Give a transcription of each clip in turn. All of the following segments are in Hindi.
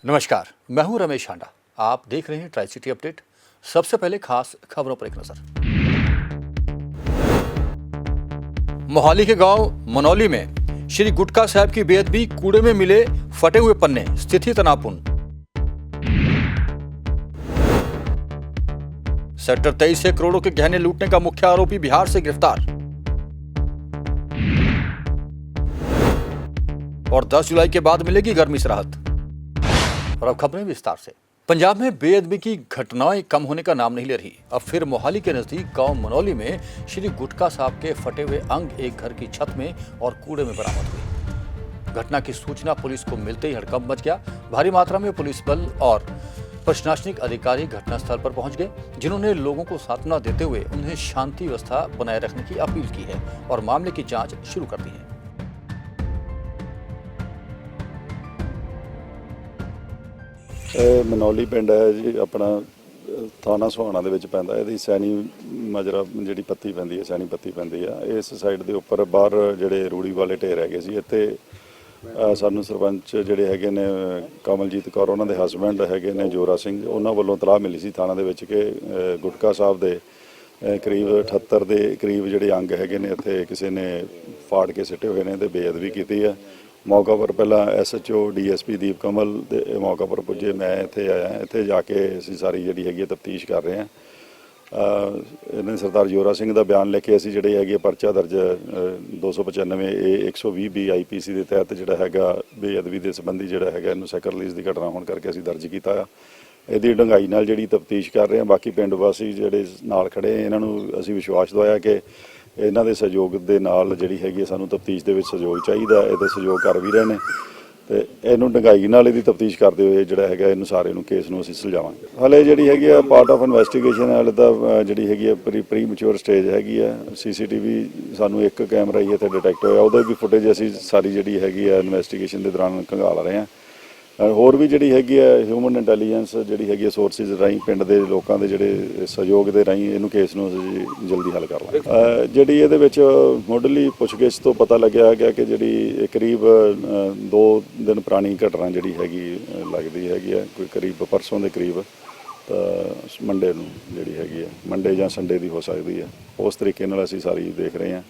नमस्कार, मैं हूं रमेश हांडा। आप देख रहे हैं ट्राई सिटी अपडेट। सबसे पहले खास खबरों पर एक नजर। मोहाली के गांव मनौली में श्री गुटका साहब की बेअदबी, कूड़े में मिले फटे हुए पन्ने, स्थिति तनावपूर्ण। सेक्टर 23 से करोड़ों के गहने लूटने का मुख्य आरोपी बिहार से गिरफ्तार। और 10 जुलाई के बाद मिलेगी गर्मी से राहत। और अब खबरें विस्तार से। पंजाब में बेअदबी की घटनाएं कम होने का नाम नहीं ले रही। अब फिर मोहाली के नजदीक गांव मनौली में श्री गुटका साहब के फटे हुए अंग एक घर की छत में और कूड़े में बरामद हुए। घटना की सूचना पुलिस को मिलते ही हड़कंप मच गया। भारी मात्रा में पुलिस बल और प्रशासनिक अधिकारी घटनास्थल पर पहुंच गए, जिन्होंने लोगों को सांत्वना देते हुए उन्हें शांति व्यवस्था बनाए रखने की अपील की है और मामले की जांच शुरू कर दी है। मनौली पिंड है जी, अपना थाना सुहाना ਦੇ ਵਿੱਚ ਪੈਂਦਾ। ਇਹਦੀ ਸੈਣੀ ਮਜਰਾ ਜਿਹੜੀ ਪੱਤੀ ਪੈਂਦੀ ਹੈ, ਸੈਣੀ ਪੱਤੀ ਪੈਂਦੀ ਆ। ਇਸ ਸਾਈਡ ਦੇ ਉੱਪਰ ਬਾਹਰ ਜਿਹੜੇ ਰੂੜੀ ਵਾਲੇ ਢੇਰ ਹੈਗੇ ਸੀ, ਇੱਥੇ ਸਾਨੂੰ ਸਰਪੰਚ ਜਿਹੜੇ ਹੈਗੇ ਨੇ ਕਮਲਜੀਤ ਕੌਰ, ਉਹਨਾਂ ਦੇ ਹਸਬੈਂਡ ਹੈਗੇ ਨੇ ਜੋਰਾ ਸਿੰਘ, ਉਹਨਾਂ ਵੱਲੋਂ ਤਲਾਹ ਮਿਲੀ ਸੀ ਥਾਣਾ ਦੇ ਵਿੱਚ ਕਿ ਗੁਟਕਾ ਸਾਹਿਬ ਦੇ ਕਰੀਬ 78 ਦੇ ਕਰੀਬ ਜਿਹੜੇ ਅੰਗ ਹੈਗੇ ਨੇ ਇੱਥੇ ਕਿਸੇ ਨੇ ਫਾੜ ਕੇ ਸਿੱਟੇ ਹੋਏ ਨੇ ਤੇ ਬੇਅਦਬੀ ਕੀਤੀ ਹੈ। मौका पर पहला SHO DSP दीप कमल ਦੇ मौका पर पुजे, मैं इत्थे आया। इत्थे जाके ਅਸੀਂ ਸਾਰੀ ਜਿਹੜੀ ਹੈਗੀ ਤਫਤੀਸ਼ ਕਰ ਰਹੇ ਹਾਂ। ਇਹਨਾਂ ਸਰਦਾਰ ਜੋਰਾ ਸਿੰਘ ਦਾ ਬਿਆਨ ਲੈ ਕੇ ਅਸੀਂ ਜਿਹੜੇ ਹੈਗੇ ਪਰਚਾ ਦਰਜ 295 A 120 B IPC ਦੇ ਤਹਿਤ ਜਿਹੜਾ ਹੈਗਾ ਬੇਅਦਬੀ ਦੇ ਸੰਬੰਧੀ ਜਿਹੜਾ ਹੈਗਾ ਇਹਨੂੰ ਸੈਕਰ ਰਿਲੀਜ਼ ਦੀ ਘਟਨਾ ਹੋਣ ਕਰਕੇ ਅਸੀਂ ਦਰਜ ਕੀਤਾ ਆ। ਇਹਦੀ ਡੂੰਘਾਈ ਨਾਲ ਜਿਹੜੀ ਤਫਤੀਸ਼ ਕਰ ਰਹੇ ਹਾਂ। ਬਾਕੀ ਪਿੰਡ ਵਾਸੀ ਜਿਹੜੇ ਨਾਲ ਖੜੇ ਇਹਨਾਂ ਨੂੰ ਅਸੀਂ ਵਿਸ਼ਵਾਸ ਦਵਾਇਆ ਕਿ ਇਹਨਾਂ ਦੇ ਸਹਿਯੋਗ ਦੇ ਨਾਲ ਜਿਹੜੀ ਹੈਗੀ ਸਾਨੂੰ ਤਫਤੀਸ਼ ਦੇ ਵਿੱਚ ਸਹਿਯੋਗ ਚਾਹੀਦਾ। ਇਹਦੇ ਸਹਿਯੋਗ ਕਰ ਵੀ ਰਹੇ ਨੇ ਤੇ ਇਹਨੂੰ ਡੂੰਘਾਈ ਨਾਲ ਇਹਦੀ ਤਫਤੀਸ਼ ਕਰਦੇ ਹੋਏ ਜਿਹੜਾ ਹੈਗਾ ਇਹਨੂੰ ਸਾਰੇ ਨੂੰ ਕੇਸ ਨੂੰ ਅਸੀਂ ਸੁਲਝਾਵਾਂਗੇ। ਹਾਲੇ ਜਿਹੜੀ ਹੈਗੀ ਆ ਪਾਰਟ ਆਫ ਇਨਵੈਸਟੀਗੇਸ਼ਨ ਹਾਲੇ ਤਾਂ ਜਿਹੜੀ ਹੈਗੀ ਆ ਪ੍ਰੀ ਮੈਚੁਰ ਸਟੇਜ ਹੈਗੀ ਆ। CCTV ਸਾਨੂੰ ਇੱਕ ਕੈਮਰਾ ਹੀ ਇੱਥੇ ਡਿਟੈਕਟ ਹੋਇਆ, ਉਹਦਾ ਵੀ ਫੁਟੇਜ ਅਸੀਂ ਸਾਰੀ ਜਿਹੜੀ ਹੈਗੀ ਆ ਇਨਵੈਸਟੀਗੇਸ਼ਨ ਦੇ ਦੌਰਾਨ ਖੰਗਾਲ ਰਹੇ ਹਾਂ। ਹੋਰ ਵੀ ਜਿਹੜੀ ਹੈਗੀ ਆ ਹਿਊਮਨ ਇੰਟੈਲੀਜੈਂਸ ਜਿਹੜੀ ਹੈਗੀ ਆ ਸੋਰਸਿਸ ਰਾਹੀਂ ਪਿੰਡ ਦੇ ਲੋਕਾਂ ਦੇ ਜਿਹੜੇ ਸਹਿਯੋਗ ਦੇ ਰਾਹੀਂ ਇਹਨੂੰ ਕੇਸ ਨੂੰ ਅਸੀਂ ਜਲਦੀ ਹੱਲ ਕਰ ਲਾਂਗੇ। ਜਿਹੜੀ ਇਹਦੇ ਵਿੱਚ ਮੁੱਢਲੀ ਪੁੱਛਗਿੱਛ ਤੋਂ ਪਤਾ ਲੱਗਿਆ ਗਿਆ ਕਿ ਜਿਹੜੀ ਕਰੀਬ 2 ਦਿਨ ਪੁਰਾਣੀ ਘਟਨਾ ਜਿਹੜੀ ਹੈਗੀ ਲੱਗਦੀ ਹੈਗੀ ਆ, ਕੋਈ ਕਰੀਬ ਪਰਸੋਂ ਦੇ ਕਰੀਬ, ਤਾਂ ਮੰਡੇ ਨੂੰ ਜਿਹੜੀ ਹੈਗੀ ਆ, ਮੰਡੇ ਜਾਂ ਸੰਡੇ ਦੀ ਹੋ ਸਕਦੀ ਹੈ। ਉਸ ਤਰੀਕੇ ਨਾਲ ਅਸੀਂ ਸਾਰੀ ਦੇਖ ਰਹੇ ਹਾਂ,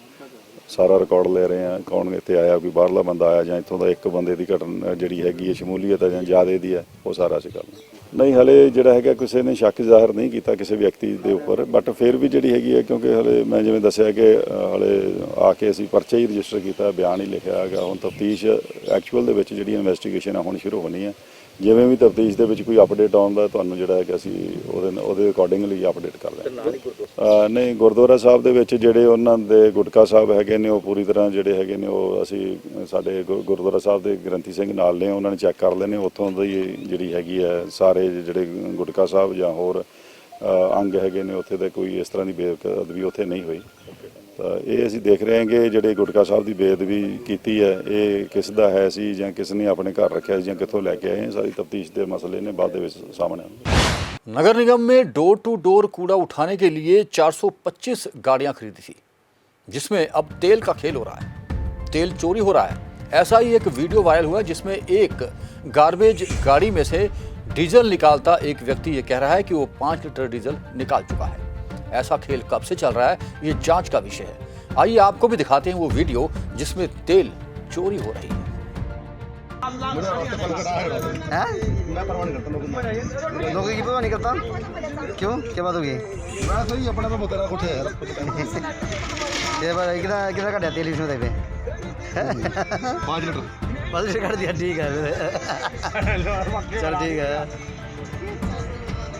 ਸਾਰਾ ਰਿਕਾਰਡ ਲੈ ਰਹੇ ਹਾਂ। ਕੌਣ ਇੱਥੇ ਆਇਆ, ਕੋਈ ਬਾਹਰਲਾ ਬੰਦਾ ਆਇਆ ਜਾਂ ਇੱਥੋਂ ਦਾ ਇੱਕ ਬੰਦੇ ਦੀ ਘਟਨਾ ਜਿਹੜੀ ਹੈਗੀ ਹੈ ਸ਼ਮੂਲੀਅਤ ਹੈ ਜਾਂ ਜ਼ਿਆਦਾ ਦੀ ਹੈ, ਉਹ ਸਾਰਾ ਅਸੀਂ ਕਰਨਾ। ਨਹੀਂ, ਹਲੇ ਜਿਹੜਾ ਹੈਗਾ ਕਿਸੇ ਨੇ ਸ਼ੱਕ ਜ਼ਾਹਰ ਨਹੀਂ ਕੀਤਾ ਕਿਸੇ ਵਿਅਕਤੀ ਦੇ ਉੱਪਰ, ਬਟ ਫਿਰ ਵੀ ਜਿਹੜੀ ਹੈਗੀ ਹੈ ਕਿਉਂਕਿ ਹਲੇ ਮੈਂ ਜਿਵੇਂ ਦੱਸਿਆ ਕਿ ਹਲੇ ਆ ਕੇ ਅਸੀਂ ਪਰਚਾ ਹੀ ਰਜਿਸਟਰ ਕੀਤਾ, ਬਿਆਨ ਹੀ ਲਿਖਿਆ ਹੈਗਾ। ਹੁਣ ਤਫਤੀਸ਼ ਐਕਚੁਅਲ ਦੇ ਵਿੱਚ ਜਿਹੜੀ ਇਨਵੈਸਟੀਗੇਸ਼ਨ ਆ ਹੁਣ ਸ਼ੁਰੂ ਹੋਣੀ ਹੈ। ਜਿਵੇਂ ਵੀ ਤਫਤੀਸ਼ ਦੇ ਵਿੱਚ ਕੋਈ ਅਪਡੇਟ ਆਉਂਦਾ ਤੁਹਾਨੂੰ ਜਿਹੜਾ ਹੈਗਾ ਅਸੀਂ ਉਹਦੇ ਅਕੋਰਡਿੰਗਲੀ ਅਪਡੇਟ ਕਰ ਰਹੇ। ਨਹੀਂ, ਗੁਰਦੁਆਰਾ ਸਾਹਿਬ ਦੇ ਵਿੱਚ ਜਿਹੜੇ ਉਹਨਾਂ ਦੇ ਗੁਟਕਾ ਸਾਹਿਬ ਹੈਗੇ ਨੇ ਉਹ ਪੂਰੀ ਤਰ੍ਹਾਂ ਜਿਹੜੇ ਹੈਗੇ ਨੇ ਉਹ ਅਸੀਂ ਸਾਡੇ ਗੁਰਦੁਆਰਾ ਸਾਹਿਬ ਦੇ ਗ੍ਰੰਥੀ ਸਿੰਘ ਨਾਲ ਨੇ, ਉਹਨਾਂ ਨੇ ਚੈੱਕ ਕਰ ਲੈਣੇ ਉੱਥੋਂ ਦੀ ਜਿਹੜੀ ਹੈਗੀ ਹੈ ਸਾਰੇ ਜਿਹੜੇ ਗੁਟਕਾ ਸਾਹਿਬ ਜਾਂ ਹੋਰ ਅੰਗ ਹੈਗੇ ਨੇ ਉੱਥੇ ਦੇ ਕੋਈ ਇਸ ਤਰ੍ਹਾਂ ਦੀ ਬੇਅਦਬੀ ਉੱਥੇ ਨਹੀਂ ਹੋਈ। ਤਾਂ ਇਹ ਅਸੀਂ ਦੇਖ ਰਹੇ ਹਾਂ ਕਿ ਜਿਹੜੇ ਗੁਟਕਾ ਸਾਹਿਬ ਦੀ ਬੇਅਦਬੀ ਕੀਤੀ ਹੈ ਇਹ ਕਿਸ ਦਾ ਹੈ ਸੀ ਜਾਂ ਕਿਸ ਨੇ ਆਪਣੇ ਘਰ ਰੱਖਿਆ ਜਾਂ ਕਿੱਥੋਂ ਲੈ ਕੇ ਆਏ, ਸਾਰੀ ਤਫਤੀਸ਼ ਦੇ ਮਸਲੇ ਨੇ ਬਾਅਦ ਦੇ ਵਿੱਚ ਸਾਹਮਣੇ आएंगे। नगर निगम में डोर टू डोर कूड़ा उठाने के लिए 425 गाड़ियां खरीदी थी, जिसमें अब तेल का खेल हो रहा है। तेल चोरी हो रहा है। ऐसा ही एक वीडियो वायरल हुआ जिसमें एक गार्बेज गाड़ी में से डीजल निकालता एक व्यक्ति ये कह रहा है कि वो 5 लीटर डीजल निकाल चुका है। ऐसा खेल कब से चल रहा है, ये जांच का विषय है। आइए आपको भी दिखाते हैं वो वीडियो जिसमें तेल चोरी हो रही है। लोगों की परवाह नहीं करता क्यों, क्या बात होगी? अपना तो बता कुछ है कितना का तेल इसमें देवे 5 लीटर कर दिया, ठीक है चल ठीक है।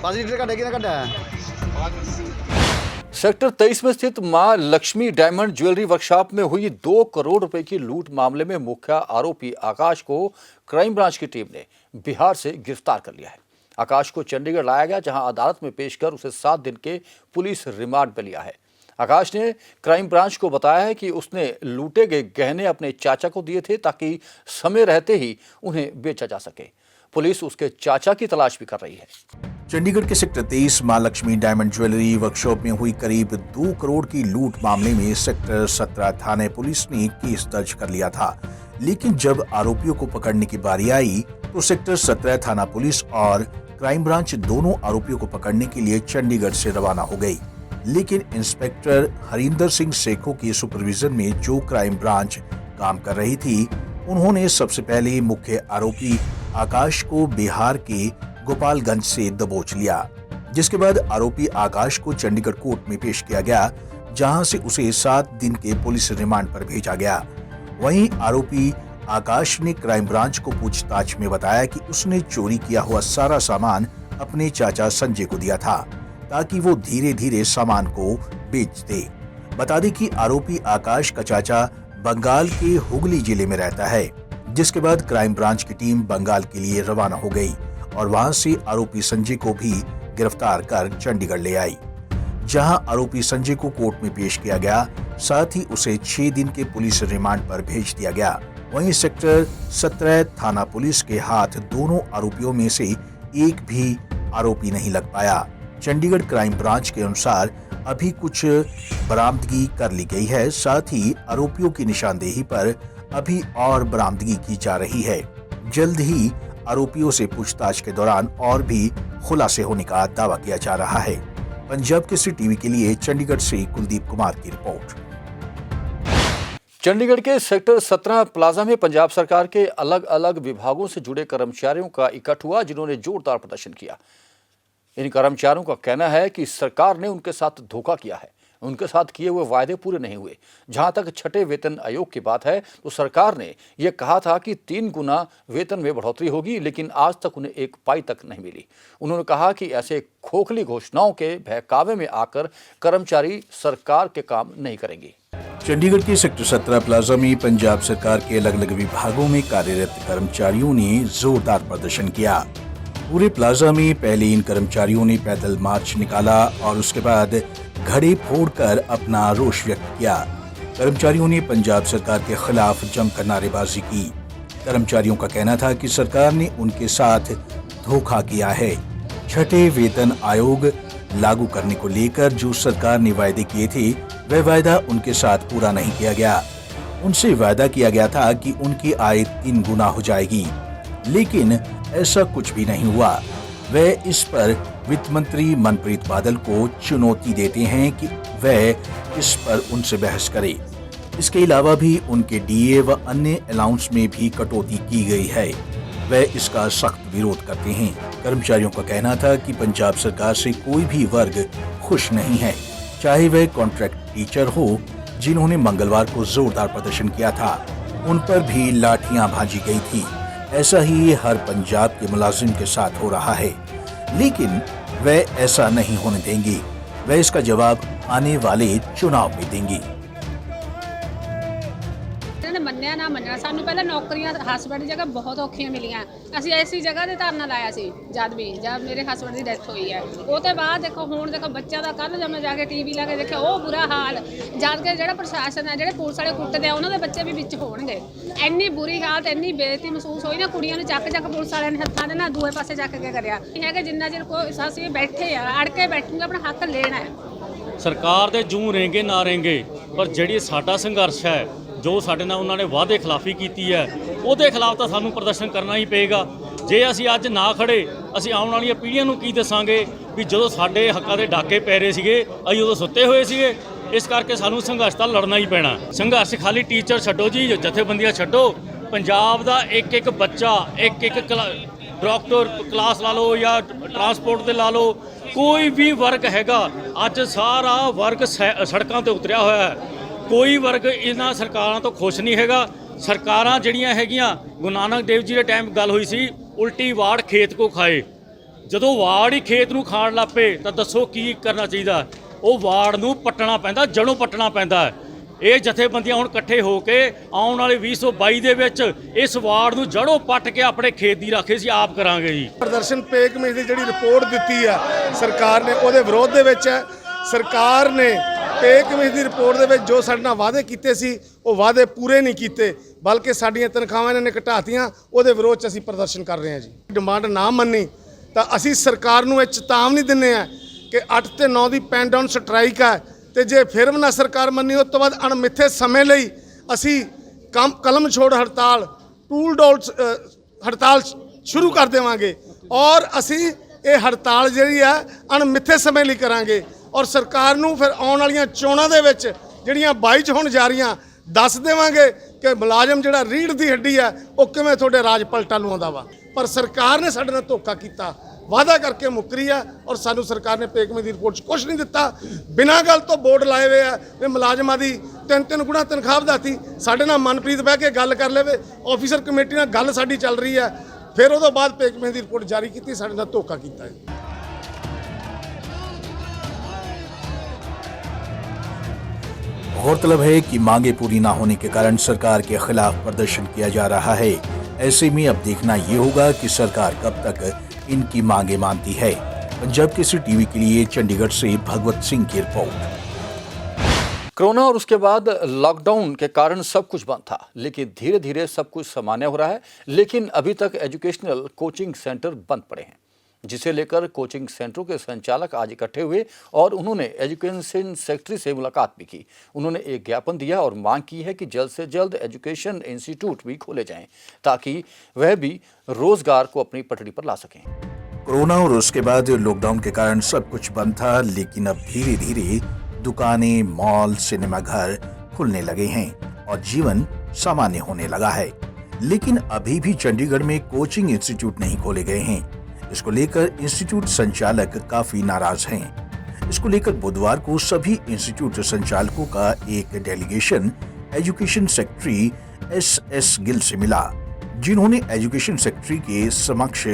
5 लीटर का कितना कटा है? सेक्टर 23 में स्थित मां लक्ष्मी डायमंड ज्वेलरी वर्कशॉप में हुई 2 करोड़ रुपए की लूट मामले में मुख्य आरोपी आकाश को क्राइम ब्रांच की टीम ने बिहार से गिरफ्तार कर लिया है। आकाश को चंडीगढ़ लाया गया, जहां अदालत में पेश कर उसे 7 दिन के पुलिस रिमांड पर लिया है। आकाश ने क्राइम ब्रांच को बताया है कि उसने लूटे गए गहने अपने चाचा को दिए थे ताकि समय रहते ही उन्हें बेचा जा सके। पुलिस उसके चाचा की तलाश भी कर रही है। चंडीगढ़ के सेक्टर 23 मां लक्ष्मी डायमंड ज्वेलरी वर्कशॉप में हुई करीब 2 करोड़ की लूट मामले में सेक्टर 17 थाने पुलिस ने केस दर्ज कर लिया था, लेकिन जब आरोपियों को पकड़ने की बारी आई तो तो सेक्टर 17 थाना पुलिस और क्राइम ब्रांच दोनों आरोपियों को पकड़ने के लिए चंडीगढ़ से रवाना हो गई। लेकिन इंस्पेक्टर हरिंदर सिंह सेखों के सुपरविजन में जो क्राइम ब्रांच काम कर रही थी, उन्होंने सबसे पहले मुख्य आरोपी आकाश को बिहार के गोपालगंज से दबोच लिया, जिसके बाद आरोपी आकाश को चंडीगढ़ कोर्ट में पेश किया गया, जहां से उसे 7 दिन के पुलिस रिमांड पर भेजा गया। वहीं आरोपी आकाश ने क्राइम ब्रांच को पूछताछ में बताया कि उसने चोरी किया हुआ सारा सामान अपने चाचा संजय को दिया था, ताकि वो धीरे धीरे सामान को बेच दे। बता दें कि आरोपी आकाश का चाचा बंगाल के हुगली जिले में रहता है, जिसके बाद क्राइम ब्रांच की टीम बंगाल के लिए रवाना हो गई और वहां से आरोपी संजय को भी गिरफ्तार कर चंडीगढ़ ले आई, जहां आरोपी संजय को कोर्ट में पेश किया गया, साथ ही उसे 6 दिन के पुलिस रिमांड पर भेज दिया गया। वहीं सेक्टर 17 थाना पुलिस के हाथ दोनों आरोपियों में से एक भी आरोपी नहीं लग पाया। चंडीगढ़ क्राइम ब्रांच के अनुसार अभी कुछ बरामदगी कर ली गई है, साथ ही आरोपियों की निशानदेही पर अभी और बरामदगी की जा रही है। जल्द ही आरोपियों से पूछताछ के दौरान और भी खुलासे होने का दावा किया जा रहा है। पंजाब केसरी टीवी के लिए चंडीगढ़ से कुलदीप कुमार की रिपोर्ट। चंडीगढ़ के सेक्टर 17 प्लाजा में पंजाब सरकार के अलग अलग विभागों से जुड़े कर्मचारियों का इकट्ठ हुआ, जिन्होंने जोरदार प्रदर्शन किया। इन कर्मचारियों का कहना है कि सरकार ने उनके साथ धोखा किया है, उनके साथ किए हुए वायदे पूरे नहीं हुए। जहां तक छठे वेतन आयोग की बात है, तो सरकार ने यह कहा था कि 3 गुना वेतन में बढ़ोतरी होगी, लेकिन आज तक उन्हें 1 पाई तक नहीं मिली। उन्होंने कहा कि ऐसे खोखली घोषणाओं के बहकावे में आकर कर्मचारी सरकार के काम नहीं करेंगे। चंडीगढ़ के सेक्टर 17 प्लाजा में पंजाब सरकार के अलग अलग विभागों में कार्यरत कर्मचारियों ने जोरदार प्रदर्शन किया। पूरे प्लाजा में पहले इन कर्मचारियों ने पैदल मार्च निकाला और उसके बाद घड़े फोड़कर अपना रोष व्यक्त किया। कर्मचारियों ने पंजाब सरकार के खिलाफ जमकर नारेबाजी की। कर्मचारियों का कहना था कि सरकार ने उनके साथ धोखा किया है। छठे वेतन आयोग लागू करने को लेकर जो सरकार ने वायदे किए थे, वह वायदा उनके साथ पूरा नहीं किया गया। उनसे वायदा किया गया था कि उनकी आय 3 गुना हो जाएगी, लेकिन ऐसा कुछ भी नहीं हुआ। वह इस पर वित्त मंत्री मनप्रीत बादल को चुनौती देते हैं कि वह इस पर उनसे बहस करे। इसके अलावा भी उनके डीए व अन्य अलाउंस में भी कटौती की गई है। वह इसका सख्त विरोध करते हैं। कर्मचारियों का कहना था कि पंजाब सरकार से कोई भी वर्ग खुश नहीं है, चाहे वह कॉन्ट्रैक्ट टीचर हो, जिन्होंने मंगलवार को जोरदार प्रदर्शन किया था, उन पर भी लाठियां भाजी गई थी। ऐसा ही हर पंजाब के मुलाजिम के साथ हो रहा है, लेकिन वह ऐसा नहीं होने देंगे। वह इसका जवाब आने वाले चुनाव में देंगे। ਮੰਨਿਆ ਨਾ ਮੰਨਣਾ, ਸਾਨੂੰ ਪਹਿਲਾਂ ਨੌਕਰੀਆਂ ਹਸਬੈਂਡ ਦੀ ਜਗ੍ਹਾ ਬਹੁਤ ਔਖੀਆਂ ਮਿਲੀਆਂ। ਅਸੀਂ ਐਸੀ ਜਗ੍ਹਾ ਤੇ ਧਰਨਾ ਲਾਇਆ ਸੀ ਜਦ ਮੇਰੇ ਹਸਬੈਂਡ ਦੀ ਡੈਥ ਹੋਈ ਹੈ। ਉਹ ਤੋਂ ਬਾਅਦ ਦੇਖੋ ਹੁਣ ਦੇਖੋ ਬੱਚਿਆਂ ਦਾ ਕੱਲ੍ਹ ਜਦ ਮੈਂ ਜਾ ਕੇ ਟੀਵੀ ਲਾ ਕੇ ਦੇਖਿਆ, ਉਹ ਬੁਰਾ ਹਾਲ। ਜਦ ਕਿ ਜਿਹੜਾ ਪ੍ਰਸ਼ਾਸਨ ਹੈ, ਜਿਹੜੇ ਪੁਲਿਸ ਵਾਲੇ ਕੁੱਟਦੇ ਆ, ਉਹਨਾਂ ਦੇ ਬੱਚੇ ਵੀ ਵਿੱਚ ਹੋਣਗੇ। ਇੰਨੀ ਬੁਰੀ ਹਾਲਤ, ਇੰਨੀ ਬੇਇੱਜ਼ਤੀ ਮਹਿਸੂਸ ਹੋਈ ਨਾ। ਕੁੜੀਆਂ ਨੂੰ ਚੱਕ ਪੁਲਿਸ ਵਾਲਿਆਂ ਨੇ ਹੱਥਾਂ ਦੇ ਨਾਲ ਦੂਏ ਪਾਸੇ ਚੱਕ ਕੇ ਕਰਿਆ ਹੈ ਕਿ ਜਿੰਨਾ ਚਿਰ ਕੋਈ ਅਸੀਂ ਬੈਠੇ ਆ, ਅੜ ਕੇ ਬੈਠੂਗੇ, ਆਪਣਾ ਹੱਕ ਲੈਣਾ ਹੈ। ਸਰਕਾਰ ਦੇ ਜੂੰ ਰਹੇਂਗੇ ਨਾ ਰਹੇਂਗੇ, ਪਰ ਜਿਹੜੀ ਸਾਡਾ ਸੰਘਰਸ਼ ਹੈ, ਜੋ ਸਾਡੇ ਨਾਲ ਉਹਨਾਂ ਨੇ ਵਾਅਦੇ ਖਿਲਾਫੀ ਕੀਤੀ ਹੈ, ਉਹਦੇ ਖਿਲਾਫ ਤਾਂ ਸਾਨੂੰ ਪ੍ਰਦਰਸ਼ਨ ਕਰਨਾ ਹੀ ਪਏਗਾ। ਜੇ ਅਸੀਂ ਅੱਜ ਨਾ ਖੜੇ, ਅਸੀਂ ਆਉਣ ਵਾਲੀਆਂ ਪੀੜ੍ਹੀਆਂ ਨੂੰ ਕੀ ਦੱਸਾਂਗੇ ਵੀ ਜਦੋਂ ਸਾਡੇ ਹੱਕਾਂ ਦੇ ਡਾਕੇ ਪੈ ਰਹੇ ਸੀਗੇ, ਅਸੀਂ ਉਦੋਂ ਸੁੱਤੇ ਹੋਏ ਸੀਗੇ। ਇਸ ਕਰਕੇ ਸਾਨੂੰ ਸੰਘਰਸ਼ ਤਾਂ ਲੜਨਾ ਹੀ ਪੈਣਾ। ਸੰਘਰਸ਼ ਖਾਲੀ ਟੀਚਰ ਛੱਡੋ ਜੀ, ਜਥੇਬੰਦੀਆਂ ਛੱਡੋ, ਪੰਜਾਬ ਦਾ ਇੱਕ ਬੱਚਾ, ਇੱਕ ਡਾਕਟਰ ਕਲਾਸ ਲਾ ਲਓ ਜਾਂ ਟਰਾਂਸਪੋਰਟ ਤੇ ਲਾ ਲਓ, ਕੋਈ ਵੀ ਵਰਗ ਹੈਗਾ, ਅੱਜ ਸਾਰਾ ਵਰਗ ਸੜਕਾਂ ਤੇ ਉਤਰਿਆ ਹੋਇਆ ਹੈ। ਕੋਈ ਵਰਗ ਇਹਨਾਂ ਸਰਕਾਰਾਂ ਤੋਂ ਖੁਸ਼ ਨਹੀਂ ਹੈਗਾ। ਸਰਕਾਰਾਂ ਜਿਹੜੀਆਂ ਹੈਗੀਆਂ, ਗੁਰੂ ਨਾਨਕ ਦੇਵ ਜੀ ਦੇ ਟਾਈਮ ਗੱਲ ਹੋਈ ਸੀ, ਉਲਟੀ ਵਾੜ ਖੇਤ ਕੋ ਖਾਏ। ਜਦੋਂ ਵਾੜ ਹੀ ਖੇਤ ਨੂੰ ਖਾਣ ਲੱਗ ਪਏ ਤਾਂ ਦੱਸੋ ਕੀ ਕਰਨਾ ਚਾਹੀਦਾ? ਉਹ ਵਾੜ ਨੂੰ ਪੱਟਣਾ ਪੈਂਦਾ, ਜੜੋਂ ਪੱਟਣਾ ਪੈਂਦਾ। ਇਹ ਜਥੇਬੰਦੀਆਂ ਹੁਣ ਇਕੱਠੇ ਹੋ ਕੇ ਆਉਣ ਵਾਲੇ 2022 ਦੇ ਵਿੱਚ ਇਸ ਵਾੜ ਨੂੰ ਜੜੋਂ ਪੱਟ ਕੇ ਆਪਣੇ ਖੇਤ ਦੀ ਰਾਖੀ ਅਸੀਂ ਆਪ ਕਰਾਂਗੇ ਜੀ। ਪ੍ਰਦਰਸ਼ਨ ਪੇ ਕਮੇਟੀ ਦੀ ਜਿਹੜੀ ਰਿਪੋਰਟ ਦਿੱਤੀ ਆ ਸਰਕਾਰ ਨੇ, ਉਹਦੇ ਵਿਰੋਧ ਦੇ ਵਿੱਚ ਹੈ। ਸਰਕਾਰ ਨੇ ਪੇ ਕਮੇਟੀ ਦੀ ਰਿਪੋਰਟ ਦੇ ਵਿੱਚ ਜੋ ਸਾਡੇ ਨਾਲ ਵਾਅਦੇ ਕੀਤੇ ਸੀ, ਉਹ ਵਾਅਦੇ ਪੂਰੇ ਨਹੀਂ ਕੀਤੇ, ਬਲਕਿ ਸਾਡੀਆਂ ਤਨਖਾਹਾਂ ਇਹਨਾਂ ਨੇ ਘਟਾਤੀਆਂ। ਉਹਦੇ ਵਿਰੋਧ 'ਚ ਅਸੀਂ ਪ੍ਰਦਰਸ਼ਨ ਕਰ ਰਹੇ ਹਾਂ ਜੀ। ਡਿਮਾਂਡ ਨਾ ਮੰਨੀ ਤਾਂ ਅਸੀਂ ਸਰਕਾਰ ਨੂੰ ਇਹ ਚੇਤਾਵਨੀ ਦਿੰਦੇ ਹਾਂ ਕਿ 8 ਤੇ 9 ਦੀ ਪੈਨ ਡਾਊਨ ਸਟ੍ਰਾਈਕ ਹੈ, ਤੇ ਜੇ ਫਿਰ ਵੀ ਨਾ ਸਰਕਾਰ ਮੰਨੀ, ਉਸ ਤੋਂ ਬਾਅਦ ਅਣਮਿੱਥੇ ਸਮੇਂ ਲਈ ਅਸੀਂ ਕਲਮ ਛੋੜ ਹੜਤਾਲ, ਟੂਲ ਡੋਲ ਹੜਤਾਲ ਸ਼ੁਰੂ ਕਰ ਦੇਵਾਂਗੇ ਔਰ ਅਸੀਂ ਇਹ ਹੜਤਾਲ ਜਿਹੜੀ ਆ ਅਣਮਿੱਥੇ ਸਮੇਂ ਲਈ ਕਰਾਂਗੇ ਔਰ ਸਰਕਾਰ ਨੂੰ ਫਿਰ ਆਉਣ ਵਾਲੀਆਂ ਚੋਣਾਂ ਦੇ ਵਿੱਚ ਜਿਹੜੀਆਂ 22 ਚ ਹੋਣ ਜਾ ਰਹੀਆਂ ਦੱਸ ਦੇਵਾਂਗੇ ਕਿ ਮੁਲਾਜ਼ਮ ਜਿਹੜਾ ਰੀੜ੍ਹ ਦੀ ਹੱਡੀ ਆ ਉਹ ਕਿਵੇਂ ਤੁਹਾਡੇ ਰਾਜ ਪਲਟਾ ਲਵਾਉਂਦਾ ਵਾ। ਪਰ ਸਰਕਾਰ ਨੇ ਸਾਡੇ ਨਾਲ ਧੋਖਾ ਕੀਤਾ, ਵਾਅਦਾ ਕਰਕੇ ਮੁੱਕਰੀ ਆ ਔਰ ਸਾਨੂੰ ਸਰਕਾਰ ਨੇ ਪੇਕਮੇ ਦੀ ਰਿਪੋਰਟ 'ਚ ਕੁਝ ਨਹੀਂ ਦਿੱਤਾ। ਬਿਨਾਂ ਗੱਲ ਤੋਂ ਬੋਰਡ ਲਾਏ ਹੋਏ ਆ ਵੀ ਮੁਲਾਜ਼ਮਾਂ ਦੀ 3-3 ਗੁਣਾ ਤਨਖਾਹ ਵਧਾਤੀ। ਸਾਡੇ ਨਾਲ ਮਨਪ੍ਰੀਤ ਬਹਿ ਕੇ ਗੱਲ ਕਰ ਲਵੇ, ਆਫੀਸਰ ਕਮੇਟੀ ਨਾਲ ਗੱਲ ਸਾਡੀ ਚੱਲ ਰਹੀ ਆ, ਫਿਰ ਉਹਦੋਂ ਬਾਅਦ ਪੇਕਮੇ ਦੀ ਰਿਪੋਰਟ ਜਾਰੀ ਕੀਤੀ, ਸਾਡੇ ਨਾਲ ਧੋਖਾ ਕੀਤਾ ਹੈ। गौरतलब है कि मांगे पूरी न होने के कारण सरकार के खिलाफ प्रदर्शन किया जा रहा है। ऐसे में अब देखना ये होगा कि सरकार कब तक इनकी मांगे मानती है। पंजाब केसरी टीवी के लिए चंडीगढ़ से भगवत सिंह की रिपोर्ट। कोरोना और उसके बाद लॉकडाउन के कारण सब कुछ बंद था, लेकिन धीरे धीरे सब कुछ सामान्य हो रहा है। लेकिन अभी तक एजुकेशनल कोचिंग सेंटर बंद पड़े हैं, जिसे लेकर कोचिंग सेंटरों के संचालक आज इकट्ठे हुए और उन्होंने एजुकेशन सेक्रेटरी से मुलाकात भी की। उन्होंने एक ज्ञापन दिया और मांग की है कि जल्द से जल्द एजुकेशन इंस्टीट्यूट भी खोले जाएं, ताकि वह भी रोजगार को अपनी पटरी पर ला सकें। कोरोना और उसके बाद लॉकडाउन के कारण सब कुछ बंद था, लेकिन अब धीरे धीरे दुकानें, मॉल, सिनेमाघर खुलने लगे हैं और जीवन सामान्य होने लगा है। लेकिन अभी भी चंडीगढ़ में कोचिंग इंस्टीट्यूट नहीं खोले गए हैं। इसको लेकर इंस्टीट्यूट संचालक काफी नाराज हैं। इसको लेकर बुधवार को सभी इंस्टीट्यूट संचालकों का एक delegation education secretary S Gill से मिला, जिन्होंने एजुकेशन सेक्रेटरी के समक्ष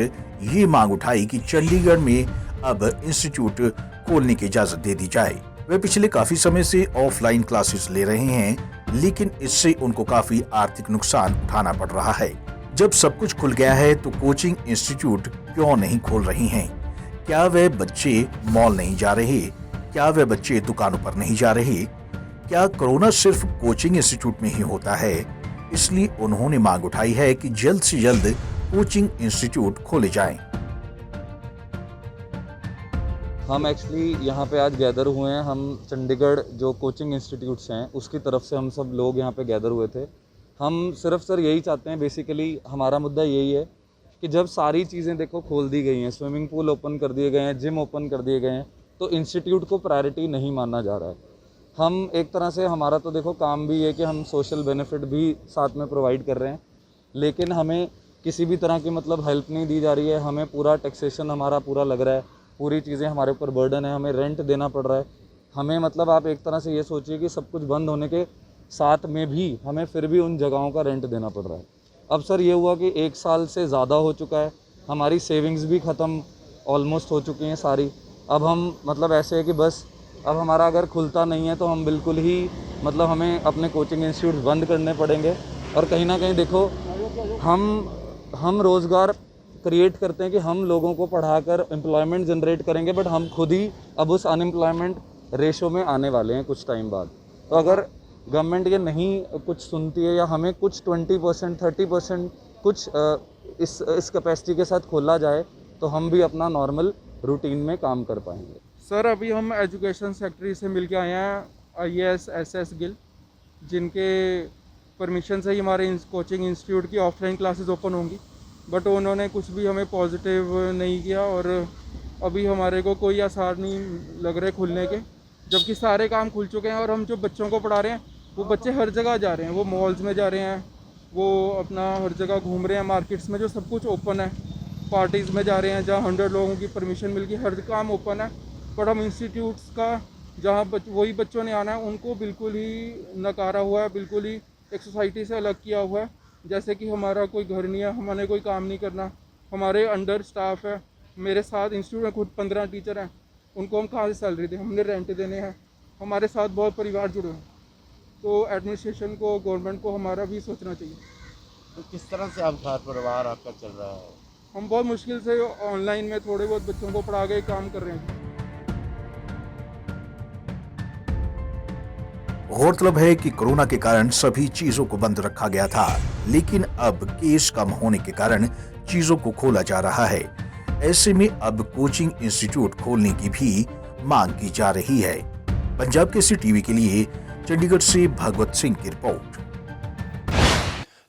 ये मांग उठाई कि चंडीगढ़ में अब इंस्टीट्यूट खोलने की इजाजत दे दी जाए। वे पिछले काफी समय से ऑफलाइन क्लासेस ले रहे हैं, लेकिन इससे उनको काफी आर्थिक नुकसान उठाना पड़ रहा है। जब सब कुछ खुल गया है तो कोचिंग इंस्टीट्यूट क्यों नहीं खोल रही हैं? क्या वे बच्चे मॉल नहीं जा रहे? क्या वे बच्चे दुकानों पर नहीं जा रहे? क्या कोरोना सिर्फ कोचिंग इंस्टीट्यूट में ही होता है? इसलिए उन्होंने मांग उठाई है कि जल्द से जल्द कोचिंग इंस्टीट्यूट खोले जाएं। हम एक्चुअली यहाँ पे आज गैदर हुए हैं। हम चंडीगढ़ जो कोचिंग इंस्टीट्यूट्स हैं उसकी तरफ से हम सब लोग यहाँ पे गैदर हुए थे। हम सिर्फ सर यही चाहते हैं, बेसिकली हमारा मुद्दा यही है कि जब सारी चीज़ें देखो खोल दी गई हैं, स्विमिंग पूल ओपन कर दिए गए हैं, जिम ओपन कर दिए गए हैं, तो इंस्टीट्यूट को प्रायोरिटी नहीं माना जा रहा है। हम एक तरह से हमारा तो देखो काम भी है कि हम सोशल बेनिफिट भी साथ में प्रोवाइड कर रहे हैं, लेकिन हमें किसी भी तरह की मतलब हेल्प नहीं दी जा रही है। हमें पूरा टैक्सेशन हमारा पूरा लग रहा है, पूरी चीज़ें हमारे ऊपर बर्डन है, हमें रेंट देना पड़ रहा है। हमें मतलब आप एक तरह से ये सोचिए कि सब कुछ बंद होने के साथ में भी हमें फिर भी उन जगहों का रेंट देना पड़ रहा है। अब सर ये हुआ कि 1 साल से ज़्यादा हो चुका है, हमारी सेविंग्स भी ख़त्म ऑलमोस्ट हो चुकी हैं सारी। अब हम मतलब ऐसे है कि बस अब हमारा अगर खुलता नहीं है तो हम बिल्कुल ही मतलब हमें अपने कोचिंग इंस्टीट्यूट बंद करने पड़ेंगे। और कहीं ना कहीं देखो हम रोज़गार क्रिएट करते हैं कि हम लोगों को पढ़ाकर एम्प्लॉयमेंट जनरेट करेंगे, बट हम खुद ही अब उस अनएम्प्लॉयमेंट रेशो में आने वाले हैं कुछ टाइम बाद। तो अगर गवर्नमेंट ये नहीं कुछ सुनती है या हमें कुछ 20% 30% कुछ इस कैपेसिटी के साथ खोला जाए तो हम भी अपना नॉर्मल रूटीन में काम कर पाएंगे। सर अभी हम एजुकेशन सेक्रेटरी से मिल के आए हैं IAS SS गिल, जिनके परमिशन से ही हमारे कोचिंग इंस्टीट्यूट की ऑफलाइन क्लासेस ओपन होंगी, बट उन्होंने कुछ भी हमें पॉजिटिव नहीं किया और अभी हमारे को कोई आसार नहीं लग रहे खुलने के, जबकि सारे काम खुल चुके हैं। और हम जो बच्चों को पढ़ा रहे हैं वो बच्चे हर जगह जा रहे हैं, वो मॉल्स में जा रहे हैं, वो अपना हर जगह घूम रहे हैं, मार्केट्स में जो सब कुछ ओपन है, पार्टीज़ में जा रहे हैं जहाँ 100 लोगों की परमिशन मिल गई, हर काम ओपन है। पर हम इंस्टीट्यूट्स का जहाँ वही बच्चों ने आना है उनको बिल्कुल ही नकारा हुआ है, बिल्कुल ही एक सोसाइटी से अलग किया हुआ है, जैसे कि हमारा कोई घर नहीं है, हमारे कोई काम नहीं करना, हमारे अंडर स्टाफ है। मेरे साथ इंस्टीट्यूट में खुद 15 टीचर हैं, उनको हम कहाँ से सैलरी दें, हमने रेंट देने हैं, हमारे साथ बहुत परिवार जुड़े हैं। तो एडमिनिस्ट्रेशन को, गवर्नमेंट को हमारा भी सोचना चाहिए। तो किस तरह से आप घर परिवार आपका चल रहा है? हम बहुत मुश्किल से ऑनलाइन में थोड़े बहुत बच्चों को पढ़ा के काम कर रहे हैं। गौरतलब है कि कोरोना के कारण सभी चीजों को बंद रखा गया था, लेकिन अब केस कम होने के कारण चीजों को खोला जा रहा है। ऐसे में अब कोचिंग इंस्टीट्यूट खोलने की भी मांग की जा रही है। पंजाब केसरी टीवी के लिए चंडीगढ़ से भगवत सिंह की रिपोर्ट।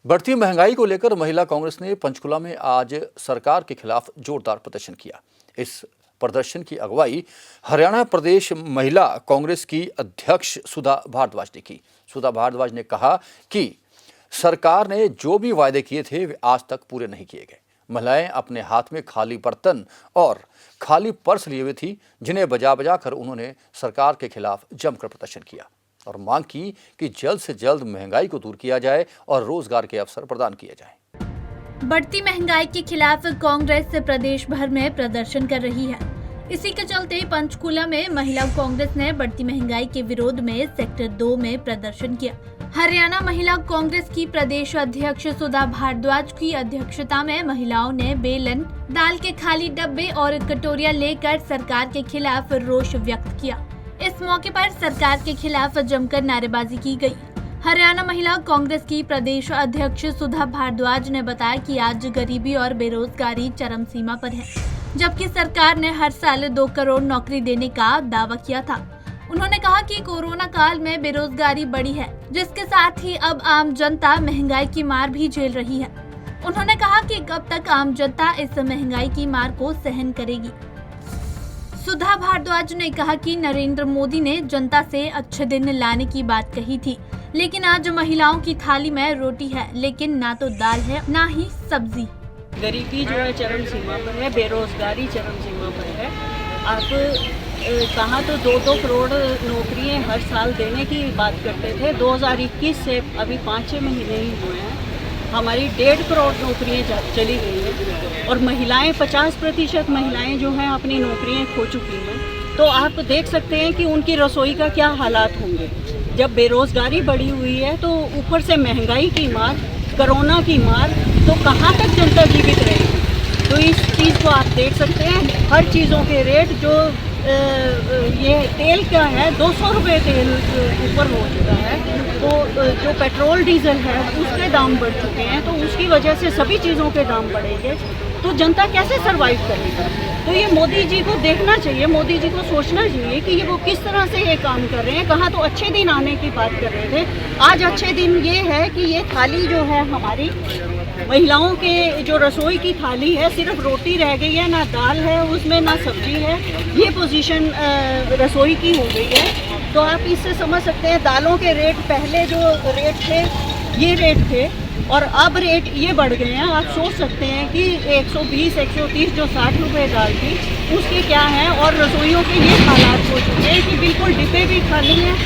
बढ़ती महंगाई को लेकर महिला कांग्रेस ने पंचकुला में आज सरकार के खिलाफ जोरदार प्रदर्शन किया। इस प्रदर्शन की अगुवाई हरियाणा प्रदेश महिला कांग्रेस की अध्यक्ष सुधा भारद्वाज ने की। सुधा भारद्वाज ने कहा कि सरकार ने जो भी वायदे किए थे वे आज तक पूरे नहीं किए गए। महिलाएं अपने हाथ में खाली बर्तन और खाली पर्स लिए हुए थी, जिन्हें बजा बजा कर उन्होंने सरकार के खिलाफ जमकर प्रदर्शन किया और मांग की कि जल्द से जल्द महंगाई को दूर किया जाए और रोजगार के अवसर प्रदान किए जाएं। बढ़ती महंगाई के खिलाफ कांग्रेस प्रदेश भर में प्रदर्शन कर रही है। इसी के चलते पंचकुला में महिला कांग्रेस ने बढ़ती महंगाई के विरोध में सेक्टर 2 में प्रदर्शन किया। हरियाणा महिला कांग्रेस की प्रदेश अध्यक्ष सुधा भारद्वाज की अध्यक्षता में महिलाओं ने बेलन, दाल के खाली डब्बे और कटोरियां लेकर सरकार के खिलाफ रोष व्यक्त किया। इस मौके पर सरकार के खिलाफ जमकर नारेबाजी की गई। हरियाणा महिला कांग्रेस की प्रदेश अध्यक्ष सुधा भारद्वाज ने बताया कि आज गरीबी और बेरोजगारी चरम सीमा पर है, जबकि सरकार ने हर साल 2 करोड़ नौकरी देने का दावा किया था। उन्होंने कहा कि कोरोना काल में बेरोजगारी बढ़ी है, जिसके साथ ही अब आम जनता महंगाई की मार भी झेल रही है। उन्होंने कहा कि कब तक आम जनता इस महंगाई की मार को सहन करेगी। सुधा भारद्वाज ने कहा कि नरेंद्र मोदी ने जनता से अच्छे दिन लाने की बात कही थी, लेकिन आज महिलाओं की थाली में रोटी है, लेकिन ना तो दाल है ना ही सब्जी। गरीबी जो है चरम सीमा पर है, बेरोजगारी चरम सीमा पर है। आप कहाँ तो 2-2 करोड़ नौकरियां हर साल देने की बात करते थे। 2021 से अभी 5-6 महीने ही हुए हैं, हमारी 1.5 करोड़ नौकरियां चली गई हैं और महिलाएं 50% महिलाएं जो हैं अपनी नौकरियां खो चुकी हैं। तो आप देख सकते हैं कि उनकी रसोई का क्या हालात होंगे। जब बेरोजगारी बढ़ी हुई है तो ऊपर से महंगाई की मार, कोरोना की मार, तो कहाँ तक जनता जीवित रहेगी। तो इस चीज़ को आप देख सकते हैं, हर चीज़ों के रेट जो ये तेल का है 200 रुपये तेल ऊपर हो चुका है, तो जो पेट्रोल डीजल है उसके दाम बढ़ चुके हैं, तो उसकी वजह से सभी चीज़ों के दाम बढ़ेंगे तो जनता कैसे सरवाइव करेगा। तो ये मोदी जी को देखना चाहिए, मोदी जी को सोचना चाहिए कि ये वो किस तरह से ये काम कर रहे हैं। कहाँ तो अच्छे दिन आने की बात कर रहे थे, आज अच्छे दिन ये है कि ये थाली जो है हमारी महिलाओं के जो रसोई की थाली है सिर्फ रोटी रह गई है, ना दाल है उसमें ना सब्जी है। ये पोजीशन रसोई की हो गई है। तो आप इससे समझ सकते हैं दालों के रेट पहले जो रेट थे ये रेट थे और अब रेट ये बढ़ गए हैं। आप सोच सकते हैं कि 120-130 जो 60 रुपये दाल थी उसके क्या हैं, और रसोइयों के ये हालात हो चुके हैं कि बिल्कुल डिब्बे भी खाली हैं,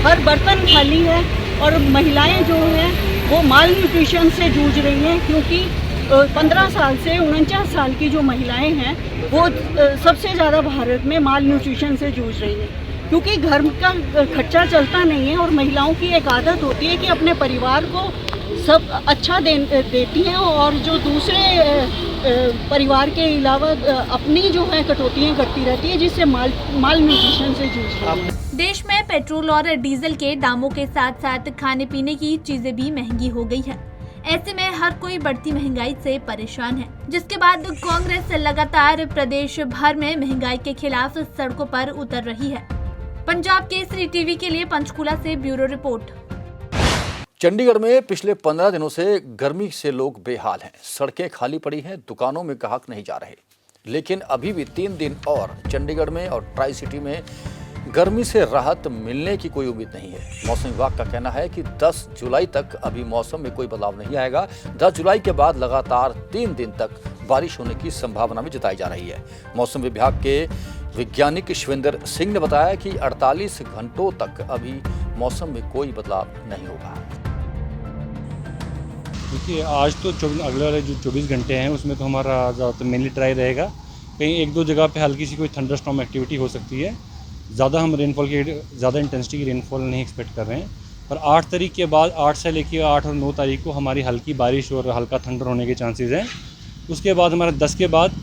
हर बर्तन खाली है और महिलाएं जो हैं वो माल न्यूट्रिशन से जूझ रही हैं, क्योंकि 15 साल से 49 साल की जो महिलाएं हैं वो सबसे ज़्यादा भारत में माल न्यूट्रिशन से जूझ रही हैं, क्योंकि घर का खर्चा चलता नहीं है और महिलाओं की एक आदत होती है कि अपने परिवार को सब अच्छा देती हैं और जो दूसरे परिवार के अलावा अपनी जो है कटौतियाँ करती रहती है, जिससे माल न्यूट्रिशन से जूझ रही है। देश में पेट्रोल और डीजल के दामों के साथ साथ खाने पीने की चीजें भी महंगी हो गई है। ऐसे में हर कोई बढ़ती महंगाई से परेशान है, जिसके बाद कांग्रेस लगातार प्रदेश भर में महंगाई के खिलाफ सड़कों पर उतर रही है। पंजाब केसरी टीवी के लिए पंचकुला से ब्यूरो रिपोर्ट। चंडीगढ़ में पिछले 15 दिनों से गर्मी से लोग बेहाल हैं। सड़कें खाली पड़ी हैं, दुकानों में ग्राहक नहीं जा रहे। लेकिन अभी भी 3 दिन और चंडीगढ़ में और ट्राई सिटी में गर्मी से राहत मिलने की कोई उम्मीद नहीं है। मौसम विभाग का कहना है कि 10 जुलाई तक अभी मौसम में कोई बदलाव नहीं आएगा। 10 जुलाई के बाद लगातार 3 दिन तक बारिश होने की संभावना भी जताई जा रही है। मौसम विभाग के वैज्ञानिक शिवेंद्र सिंह ने बताया कि 48 घंटों तक अभी मौसम में कोई बदलाव नहीं होगा। देखिए, आज तो अगले वाले जो 24 घंटे हैं उसमें तो हमारा ज़्यादातर मेनली ड्राई रहेगा। कहीं 1-2 जगह पे हल्की सी कोई थंडरस्टॉर्म एक्टिविटी हो सकती है। ज़्यादा हम ज़्यादा इंटेंसिटी की रेनफॉल नहीं एक्सपेक्ट कर रहे हैं। पर 8 तारीख के बाद 8 से लेकर 8 और 9 तारीख को हमारी हल्की बारिश और हल्का थंडर होने के चांसेस हैं। उसके बाद हमारा 10 के बाद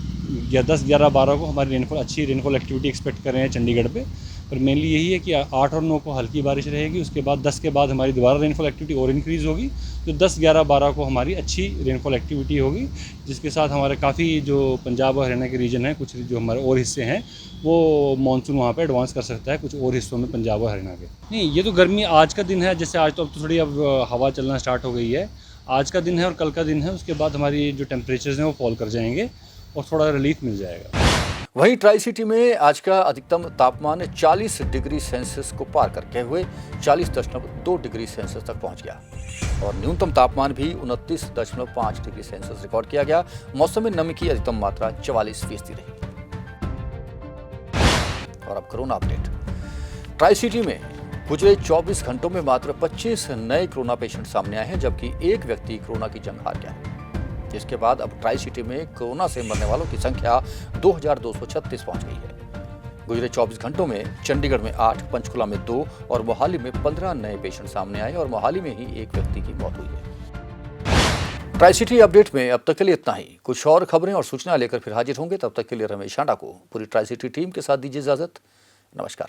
या 10, 11, 12 को हमारी अच्छी रेनफॉल एक्टिविटी एक्सपेक्ट कर रहे हैं चंडीगढ़ पे। पर मेनली यही है कि 8 और 9 को हल्की बारिश रहेगी। उसके बाद 10 के बाद हमारी दोबारा रेनफॉल एक्टिविटी और इंक्रीज़ होगी, तो 10, 11, 12 को हमारी अच्छी रेनफॉल एक्टिविटी होगी, जिसके साथ हमारे काफ़ी जो पंजाब और हरियाणा के रीजन हैं, कुछ जो हमारे और हिस्से हैं, वो मानसून वहाँ पे एडवांस कर सकता है कुछ और हिस्सों में पंजाब और हरियाणा के। नहीं, ये तो गर्मी आज का दिन है। जैसे आज तो अब तो थोड़ी अब हवा चलना स्टार्ट हो गई है। आज का दिन है और कल का दिन है, उसके बाद हमारी जो टेम्परेचर्स हैं वो फॉल कर जाएंगे और थोड़ा रिलीफ मिल जाएगा। वहीं ट्राई सिटी में आज का अधिकतम तापमान 40 डिग्री सेल्सियस को पार करते हुए 40.2 डिग्री सेल्सियस तक पहुंच गया और न्यूनतम तापमान भी 29.5 डिग्री सेल्सियस रिकॉर्ड किया गया। मौसम में नमी की अधिकतम मात्रा 44% रही। और अब कोरोना अपडेट। ट्राई सिटी में गुजरे 24 घंटों में मात्र 25 नए कोरोना पेशेंट सामने आए हैं, जबकि एक व्यक्ति कोरोना की जंग हार गया है। जिसके बाद अब ट्राई सिटी में कोरोना से मरने वालों की संख्या 2236 पहुंच गई है। गुजरे 24 घंटों में चंडीगढ़ में 8, पंचकुला में 2 और मोहाली में 15 नए पेशेंट सामने आए और मोहाली में ही एक व्यक्ति की मौत हुई है। ट्राई सिटी अपडेट में अब तक के लिए इतना ही। कुछ और खबरें और सूचना लेकर फिर हाजिर होंगे। तब तक के लिए रमेश आंडा को पूरी ट्राई सिटी टीम के साथ दीजिए इजाजत। नमस्कार।